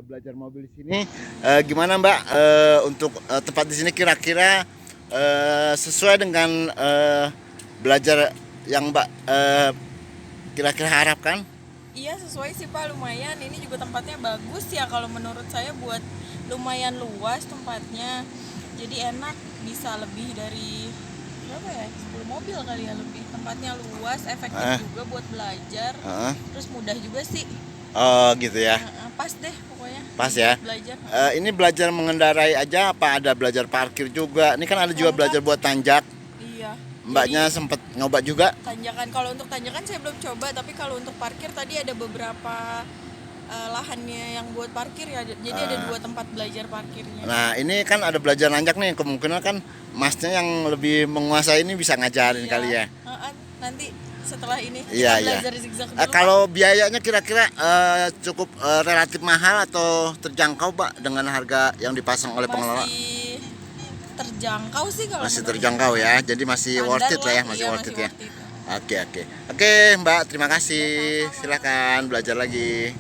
belajar mobil di sini. Gimana Mbak untuk tempat di sini kira-kira sesuai dengan belajar yang Mbak kira-kira harapkan? Iya, sesuai sih Pak, lumayan. Ini juga tempatnya bagus ya kalau menurut saya, buat lumayan luas tempatnya. Jadi enak, bisa lebih dari berapa ya? 10 mobil kali ya lebih. Tempatnya luas, efektif juga buat belajar. Terus mudah juga sih. Oh gitu ya. Pas deh pokoknya. Pas ya. Belajar. Ini belajar mengendarai aja apa ada belajar parkir juga? Ini kan ada juga belajar buat tanjak. Iya. Mbaknya sempat nyoba juga? Tanjakan, kalau untuk tanjakan saya belum coba, tapi kalau untuk parkir tadi ada beberapa lahannya yang buat parkir ya. Jadi ada 2 tempat belajar parkirnya. Nah ini kan ada belajar nanjak nih, kemungkinan kan masnya yang lebih menguasai ini bisa ngajarin kali ya. Nanti setelah ini iya, kita belajar zigzag dulu. Kalau biayanya kira-kira cukup relatif mahal atau terjangkau Pak dengan harga yang dipasang oleh pengelola? Masih terjangkau sih kalau masih terjangkau ya, jadi masih worth it lah ya, masih worth it ya. Oke Mbak, terima kasih. Silakan belajar lagi.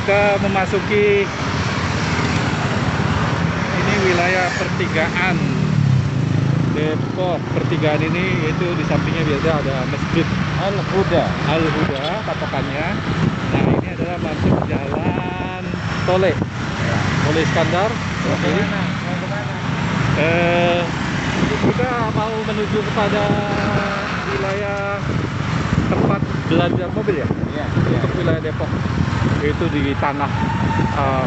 Kita memasuki ini wilayah pertigaan Depok. Pertigaan ini yaitu di sampingnya biasa ada Masjid Al-Huda patokannya. Nah ini adalah masuk jalan Tole Iskandar. Kita mau menuju kepada wilayah tempat belajar mobil ya, untuk wilayah Depok, yaitu di tanah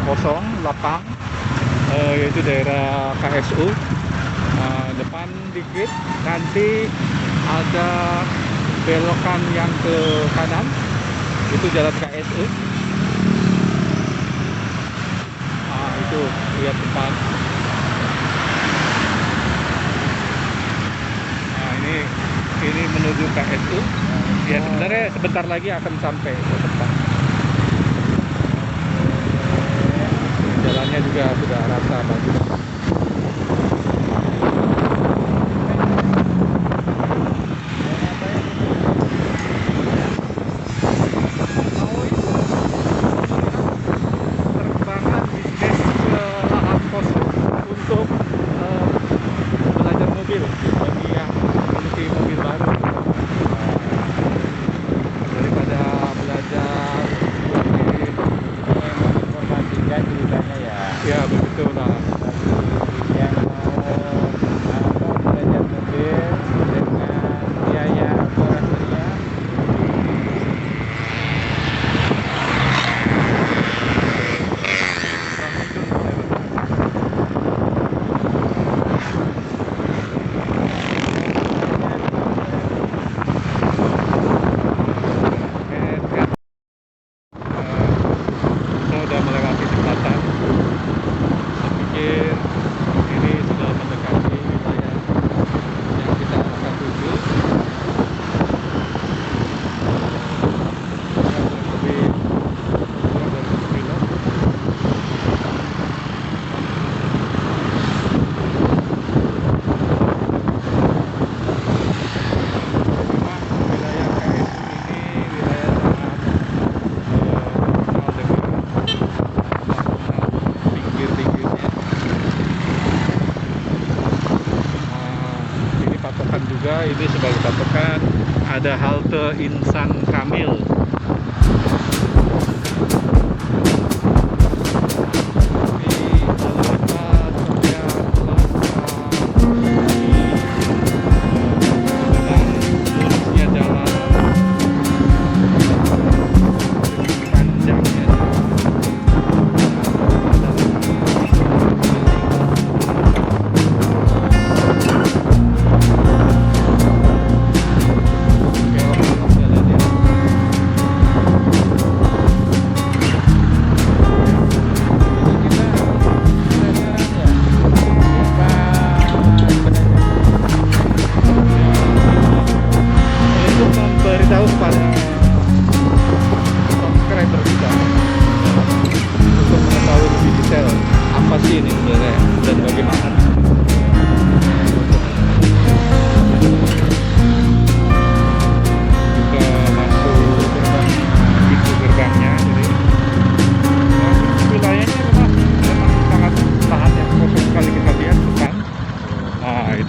kosong lapang, yaitu daerah KSU. Depan dikit nanti ada belokan yang ke kanan, itu jalan KSU. Itu lihat depan. Ini menuju KSU. Ya sebenarnya sebentar lagi akan sampai ke tempat. Jalannya juga sudah rasa bagus. Terbangan bisnis lahan kosong untuk belajar mobil bagi yang memiliki mobil baru. Daripada belajar informatika ceritanya ya. Ya betul lah. Yang mau belajar mobil dengan biaya laboratoriumnya sudah melewati jembatan. Saya pikir ini sudah mendekati wilayah yang kita akan tuju. Lebih 200 kilo. Memang wilayah KSU ini wilayah pinggir-pinggirnya. Ini patokan juga, ini sebagai patokan ada halte Insan Kamil.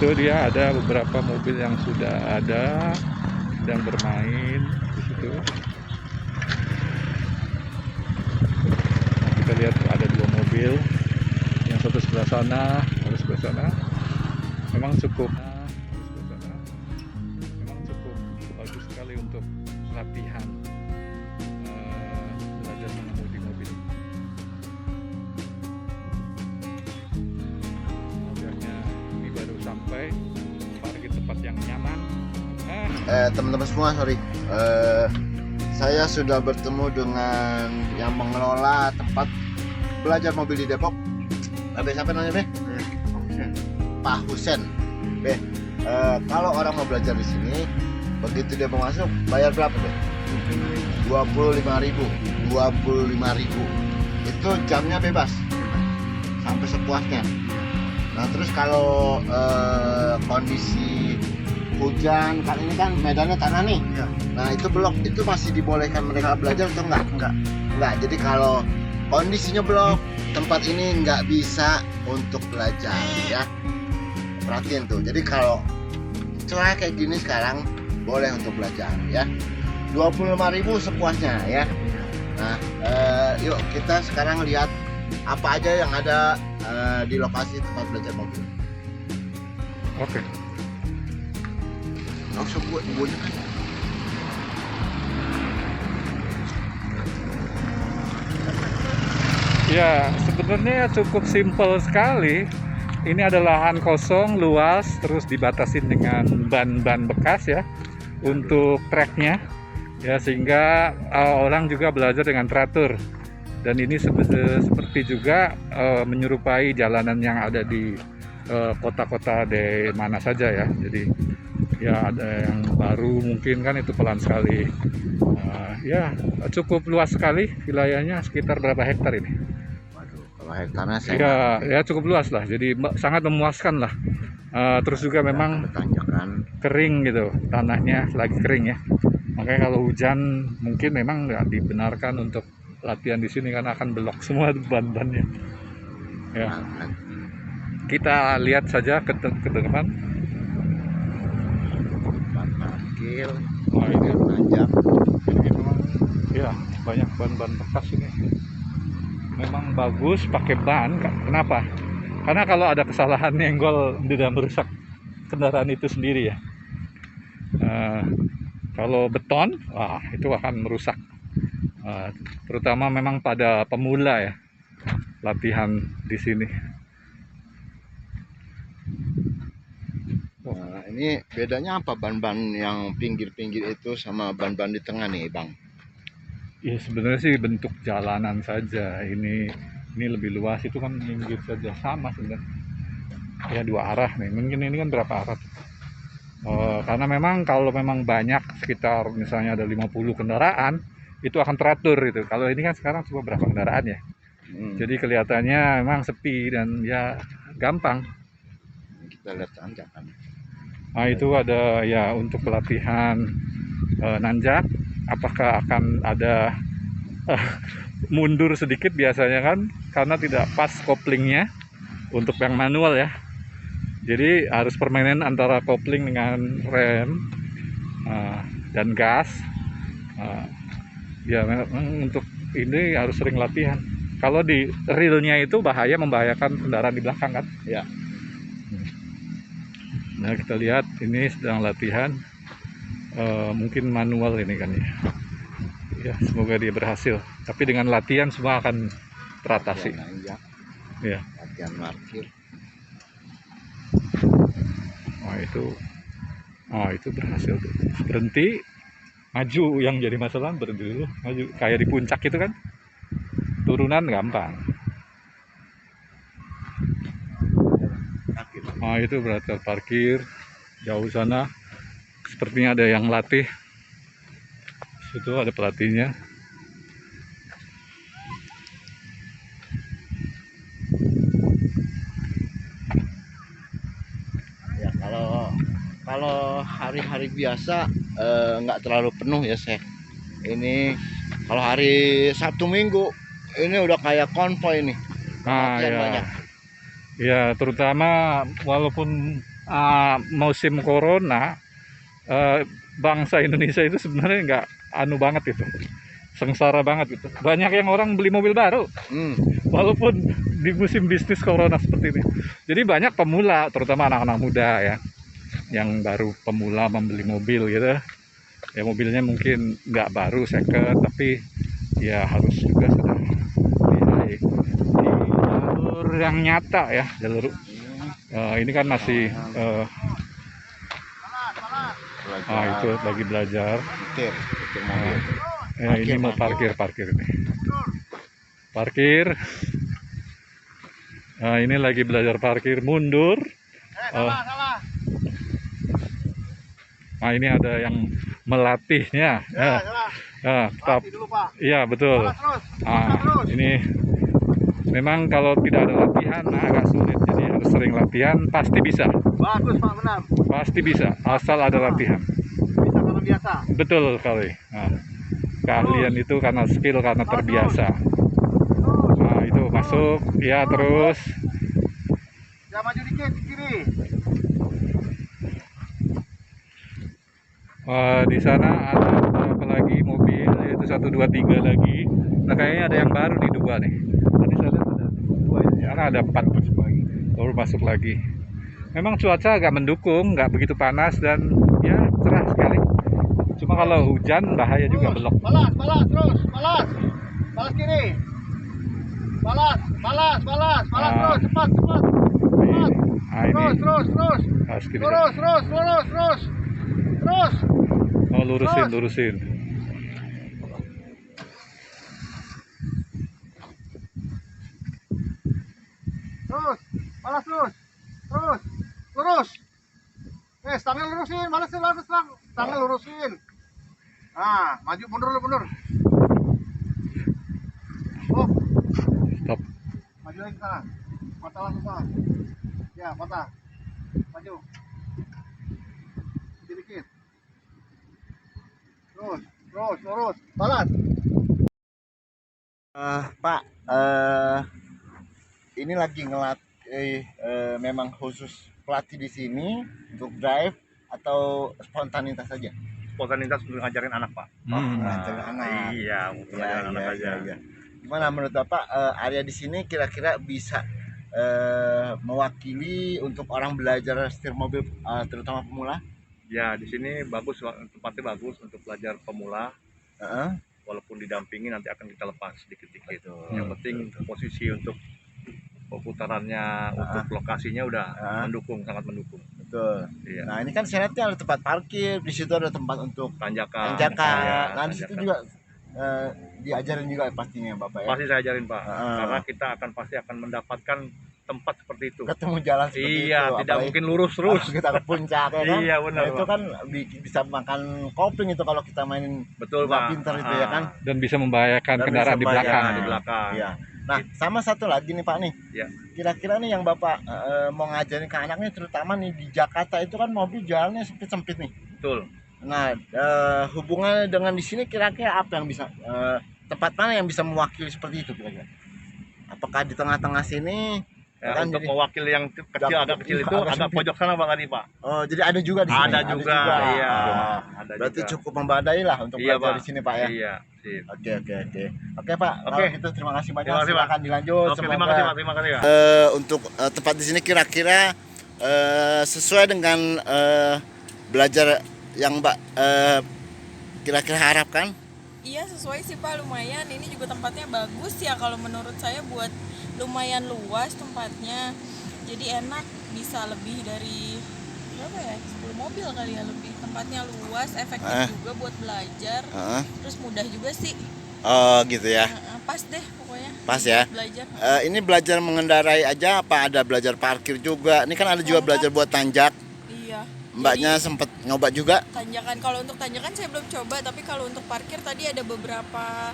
situ dia ada beberapa mobil yang sudah ada sedang bermain di situ. Nah, kita lihat ada 2 mobil, yang satu sebelah sana, satu sebelah sana. Memang cukup bagus sekali untuk latihan belajar mengemudi mobil. Mobilnya ini baru sampai, parkir tempat yang nyaman. Teman-teman semua, sorry. Saya sudah bertemu dengan yang mengelola tempat belajar mobil di Depok. Be, siapa namanya, Be? Pak Husen. Be, kalau orang mau belajar di sini, begitu dia mau masuk, bayar berapa, Be? 25.000. 25.000. Itu jamnya bebas. Sampai sepuasnya. Nah, terus kalau kondisi hujan, kan ini kan medannya tanah nih. Ya. Nah, itu blok, itu masih dibolehkan mereka belajar atau enggak? Enggak. Jadi kalau kondisinya blok, tempat ini nggak bisa untuk belajar ya. Perhatiin tuh. Jadi kalau cuaca kayak gini sekarang boleh untuk belajar ya. 25.000 sepuasnya ya. Nah, yuk kita sekarang lihat apa aja yang ada di lokasi tempat belajar mobil. Oke. Langsung buat bunyi. Ya, sebenarnya cukup simpel sekali. Ini adalah lahan kosong, luas, terus dibatasin dengan ban-ban bekas ya untuk treknya. Ya, sehingga orang juga belajar dengan teratur. Dan ini seperti juga menyerupai jalanan yang ada di kota-kota di mana saja ya. Jadi ya ada yang baru mungkin kan itu pelan sekali. Ya cukup luas sekali wilayahnya, sekitar berapa hektar ini? Waduh, kalau hektarnya saya Ya cukup luas lah, jadi sangat memuaskan lah. Terus juga memang tanjakan. kering gitu, tanahnya lagi kering ya. Makanya kalau hujan mungkin memang nggak dibenarkan untuk latihan di sini karena akan belok semua ban-bannya. Ya, kita lihat saja ke depan. Parkir, Oh ini nanjak. memang ya banyak ban-ban bekas ini. Memang bagus pakai ban. Kenapa? Karena kalau ada kesalahan nyenggol tidak merusak kendaraan itu sendiri ya. Kalau beton, wah itu akan merusak. Terutama memang pada pemula ya latihan di sini. Nah, ini bedanya apa ban-ban yang pinggir-pinggir itu sama ban-ban di tengah nih, Bang? Ya sebenarnya sih bentuk jalanan saja. Ini lebih luas, itu kan minggir saja, sama sebenarnya. Ya dua arah nih. Mungkin ini kan berapa arah? Karena memang kalau memang banyak, sekitar misalnya ada 50 kendaraan, itu akan teratur itu. Kalau ini kan sekarang cuma berapa kendaraan ya. Jadi kelihatannya memang sepi dan ya gampang. Kita lihat tanjakan. Nah itu ada ya untuk pelatihan nanjak. Apakah akan ada mundur sedikit biasanya kan, karena tidak pas koplingnya untuk yang manual ya. Jadi harus permainan antara kopling dengan rem dan gas. Ya memang untuk ini harus sering latihan. Kalau di realnya itu membahayakan kendaraan di belakang kan. Ya. Nah kita lihat ini sedang latihan, mungkin manual ini kan ya. Ya semoga dia berhasil. Tapi dengan latihan semua akan teratasi. Nanjak. Ya. Latihan parkir. itu berhasil tuh. Berhenti, maju, yang jadi masalah berhenti dulu, maju. Kayak di puncak itu kan, turunan gampang. Itu berarti parkir jauh sana. Sepertinya ada yang latih. Situ ada pelatihnya. Ya kalau hari-hari biasa nggak terlalu penuh ya, Seh. Ini kalau hari Sabtu Minggu ini udah kayak konvoy nih. Nah, ya. Banyak. Ya, terutama walaupun musim corona, bangsa Indonesia itu sebenarnya nggak anu banget itu, sengsara banget gitu. Banyak yang orang beli mobil baru walaupun di musim bisnis corona seperti ini. Jadi banyak pemula, terutama anak-anak muda ya, yang baru pemula membeli mobil gitu ya. Mobilnya mungkin nggak baru, second, tapi ya harus juga sudah di jalur yang nyata ya, jalur ini kan masih itu lagi belajar. Oke, mobil. Ya, ini mau parkir ini. Parkir. Nah, ini lagi belajar parkir, mundur. Nah, ini ada yang melatihnya. Tetap. Iya, betul. Ini memang kalau tidak ada latihan agak sulit. Jadi harus sering latihan, pasti bisa. Bagus Pak, benar. Pasti bisa, asal ada latihan. Bisa karena biasa. Betul sekali. Nah, keahlian itu karena skill, karena terbiasa. Nah, itu masuk, ya terus. Ya maju dikit ke kiri. Di sana ada beberapa lagi mobil, yaitu 1, 2, 3 lagi. Nah, kayaknya ada yang baru nih, 2 nih. Tadi saya lihat ada 2 ini, karena ada 4 baru masuk lagi. Memang cuaca agak mendukung, nggak begitu panas dan ya cerah sekali. Cuma kalau hujan bahaya juga, belok. Balas, terus, balas kiri. Balas, terus, cepat. Nah, ini Terus. harus gini. Terus. Oh, lurusin. Terus, balas terus. Lurus. Stangnya lurusin, balas stang. Stangnya lurusin. Nah, maju mundur. Oh, Stop. maju lagi ke sana. Patah langsung sana. Ya, patah. Maju. Dikit. Terus, lurus. Balas. Pak, ini lagi ngelatih, memang khusus pelatih di sini untuk drive atau spontanitas saja? Spontanitas untuk ngajarin anak, Pak. Ngajarin anak. Iya, untuk ngajarin anak aja. Iya. Gimana menurut Bapak, area di sini kira-kira bisa mewakili untuk orang belajar setir mobil, terutama pemula? Ya, di sini bagus, tempatnya bagus untuk belajar pemula. Walaupun didampingi nanti akan kita lepas sedikit-sedikit. Yang penting posisi untuk pemutarannya, untuk lokasinya udah sangat mendukung. Betul. Iya. Nah, ini kan syaratnya ada tempat parkir, di situ ada tempat untuk Tanjakan. tanjakan. Nah, di situ tanjakan. juga diajarin juga pastinya Bapak ya. Pasti saya ajarin, Pak. Karena kita pasti akan mendapatkan tempat seperti itu. Ketemu jalan seperti itu. Iya, tidak apalagi mungkin lurus terus. kita ke puncak ya kan. Iya, benar, Nah, itu Pak. kan bisa makan kopling itu kalau kita mainin Betul, nggak Pak. pintar itu ya kan. Dan bisa membahayakan Dan kendaraan bisa di belakang. membahayakan. Di belakang. Iya. Nah, sama satu lagi nih Pak nih. Iya. Kira-kira nih yang Bapak mau ngajarin ke anaknya, terutama nih di Jakarta itu kan mobil jalannya sempit-sempit nih. Betul. Nah, hubungannya dengan di sini kira-kira apa yang bisa, tempat mana yang bisa mewakili seperti itu kira-kira? Apakah di tengah-tengah sini? Ya, Kan untuk jadi- mewakili yang kecil, agak kecil itu agak agak sempit. pojok sana, Bang Adi, Pak. Oh, jadi ada juga di sini. Ada juga, iya. Ada Berarti juga. cukup membadai lah untuk Iya, belajar Pak. di sini Pak ya. Iya, sip. Oke. Oke Pak. Oke. Kalau gitu terima kasih banyak. Terima kasih, Pak. Silakan dilanjut. Oke, terima kasih, Pak. Terima kasih, Pak. Untuk tempat di sini kira-kira sesuai dengan belajar yang Mbak kira-kira harapkan? Iya sesuai sih Pak, lumayan. Ini juga tempatnya bagus ya kalau menurut saya, buat lumayan luas tempatnya. Jadi enak, bisa lebih dari berapa ya? 10 mobil kali ya lebih. Tempatnya luas, efektif juga buat belajar. Terus mudah juga sih. Oh gitu ya. Pas deh pokoknya. Pas ya. Belajar. Ini belajar mengendarai aja apa ada belajar parkir juga? Ini kan ada juga belajar buat tanjak. Iya. Mbaknya sempat nyoba juga? Tanjakan, kalau untuk tanjakan saya belum coba, tapi kalau untuk parkir tadi ada beberapa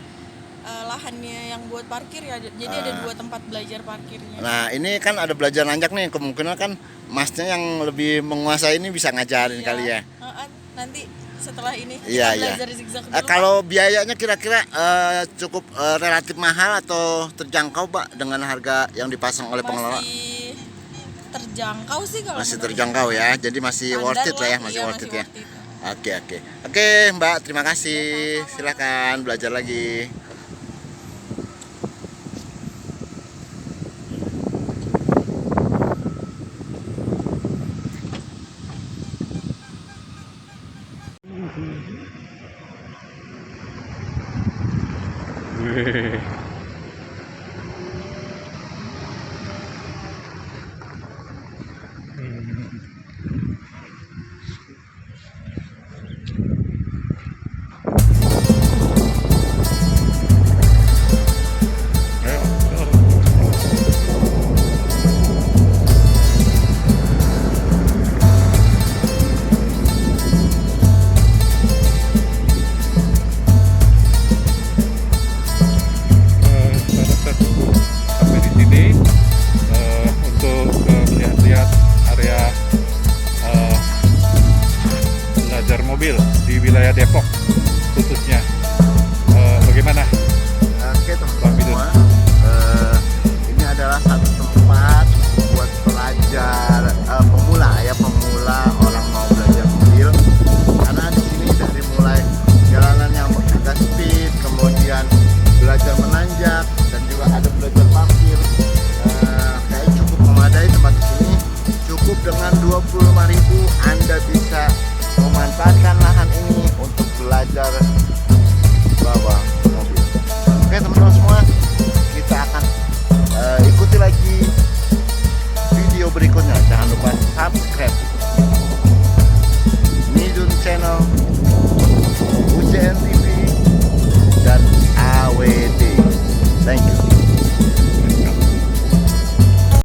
lahannya yang buat parkir ya, jadi ada 2 tempat belajar parkirnya. Nah ini kan ada belajar nanjak nih, kemungkinan kan masnya yang lebih menguasai ini bisa ngajarin kali ya. Nanti setelah ini Iya, kita iya. belajar zigzag dulu. Kalau biayanya kira-kira cukup relatif mahal atau terjangkau Pak dengan harga yang dipasang oleh pengelola? Masih terjangkau sih kalau Masih menurut terjangkau ya. Jadi masih standar worth it lah ya, iya, masih worth it ya. worth it. Oke, oke. Oke, Mbak, terima kasih. Silakan belajar lagi. Wih. Sampai di sini untuk melihat-lihat area belajar mobil di wilayah Depok khususnya. Bagaimana? Oke, teman-teman semua. Ini adalah satu tempat buat pelajar pemula ya, pemula orang mau belajar mobil. Karena di sini dari mulai jalanan yang agak speed, kemudian belajar menanjak, dan juga ada belajar parkir. Kayak cukup memadai tempat di sini. Cukup dengan 25.000 Anda bisa memanfaatkan lahan ini untuk belajar bawah.